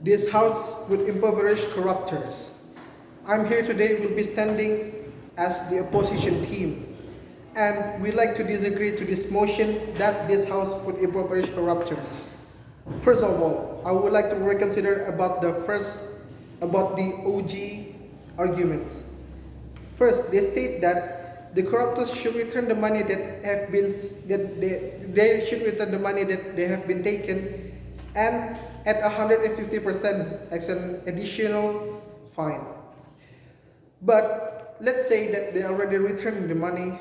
This house would impoverish corruptors. I'm here today, will be standing as the opposition team. And we like to disagree to this motion that this house would impoverish corruptors. First of all, I would like to reconsider about the OG arguments. First, they state that the corruptors should return the money that have been that they should return the money that they have been taken, and at 150% as an additional fine. But let's say that they already returned the money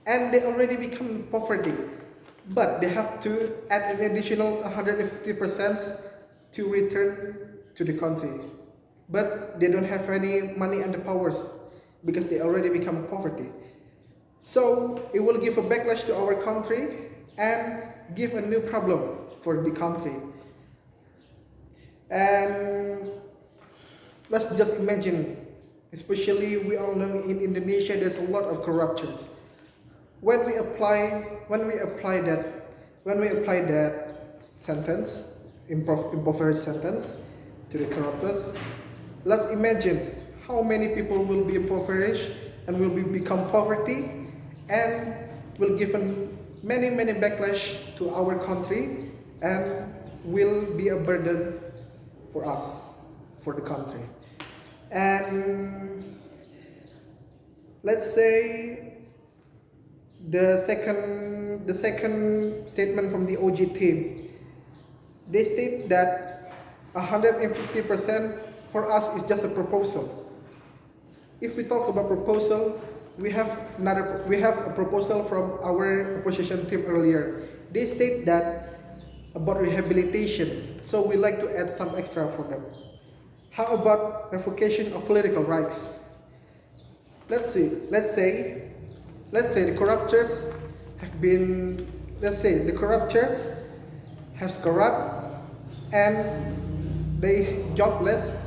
and they already become poverty, but they have to add an additional 150% to return to the country. But they don't have any money and the powers because they already become poverty. So it will give a backlash to our country and give a new problem for the country. And let's just imagine, especially we all know in Indonesia there's a lot of corruptions. When we apply that sentence, impoverished sentence to the corruptors, let's imagine how many people will be impoverished and become poverty and will give many backlash to our country and will be a burden for us, for the country. And let's say the second statement from the OG team, they state that 150% for us is just a proposal. If we talk about proposal, we have a proposal from our opposition team earlier. They state that about rehabilitation, so we like to add some extra for them. How about revocation of political rights? Let's say the corruptors have corrupt and they jobless,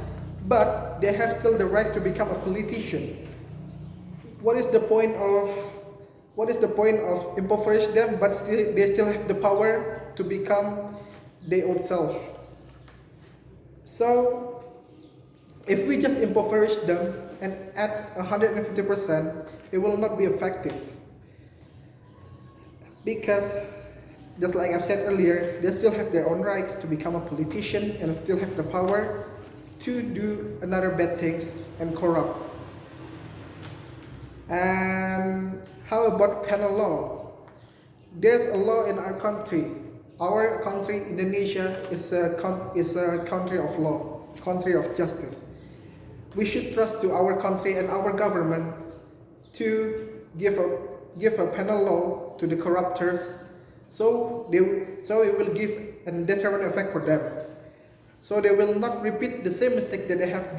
but they have still the right to become a politician. What is the point of impoverish them, but they still have the power to become their own self? So if we just impoverish them and add 150%, it will not be effective. Because just like I've said earlier, they still have their own rights to become a politician and still have the power to do another bad things and corrupt. And how about penal law? There's a law in our country. Our country, Indonesia, is a country of law, country of justice. We should trust to our country and our government to give a penal law to the corruptors, so it will give a deterrent effect for them, so they will not repeat the same mistake that they have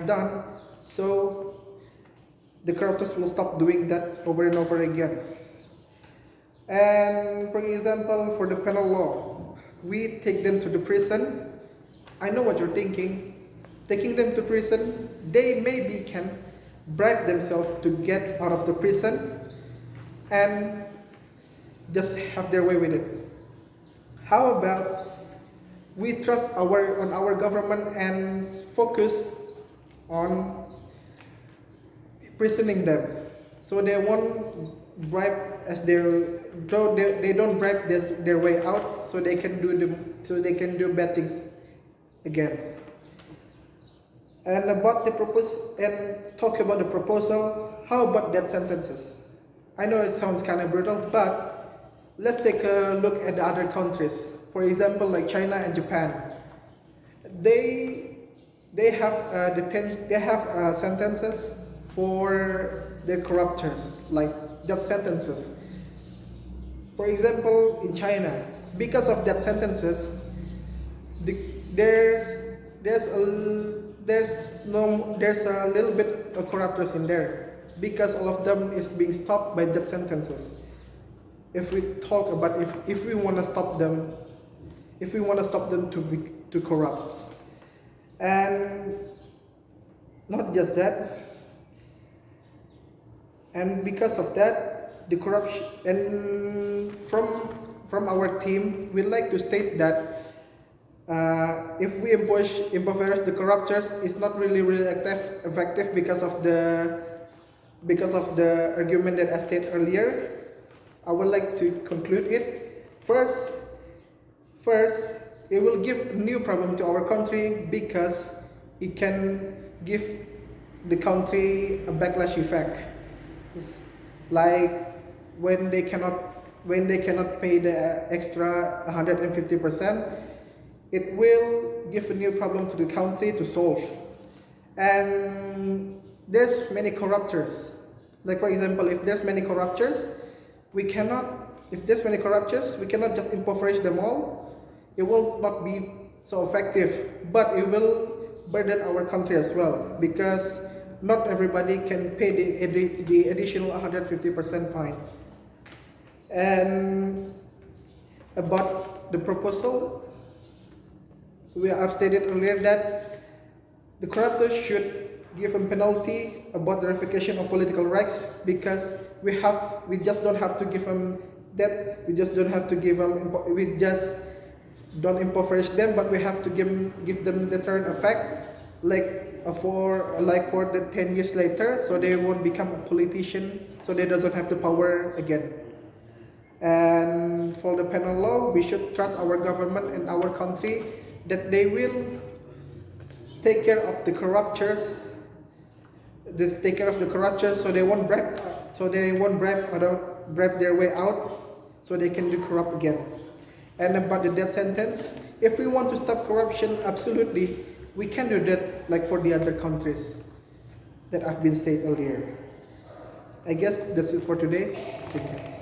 done. So the corruptors will stop doing that over and over again. And for example, for the penal law, we take them to the prison. I know what you're thinking. Taking them to prison, they maybe can bribe themselves to get out of the prison and just have their way with it. How about we trust on our government and focus on imprisoning them, so they won't bribe they don't bribe their way out, so they can do bad things again. And talk about the proposal, how about death sentences? I know it sounds kind of brutal, but let's take a look at the other countries. For example, like China and Japan. They have sentences for the corruptors, like death sentences. For example, in China, because of death sentences, there's a little bit of corruptors in there, because all of them is being stopped by death sentences. If we talk about if we want to stop them to corrupt, and not just that, and because of that, the corruption, and from our team, we like to state that If we impoverish the corruptors, it's not really effective because of the argument that I stated earlier. I would like to conclude it. First, it will give a new problem to our country because it can give the country a backlash effect. It's like when they cannot pay the extra 150%, it will give a new problem to the country to solve. And there's many corruptors. Like for example, if there's many corruptors, we cannot just impoverish them all. It will not be so effective, but it will burden our country as well because not everybody can pay the additional 150% fine. And about the proposal, we have stated earlier that the corruptors should give a penalty about the revocation of political rights because we just don't have to give them that. We just don't impoverish them, but we have to give them deterrent effect, for the 10 years later, so they won't become a politician, so they doesn't have the power again. And for the penal law, we should trust our government and our country that they will take care of the corruptors. So they won't bribe their way out, so they can do corrupt again. And about the death sentence, if we want to stop corruption, absolutely, we can do that like for the other countries that I've been stated earlier. I guess that's it for today. Thank you.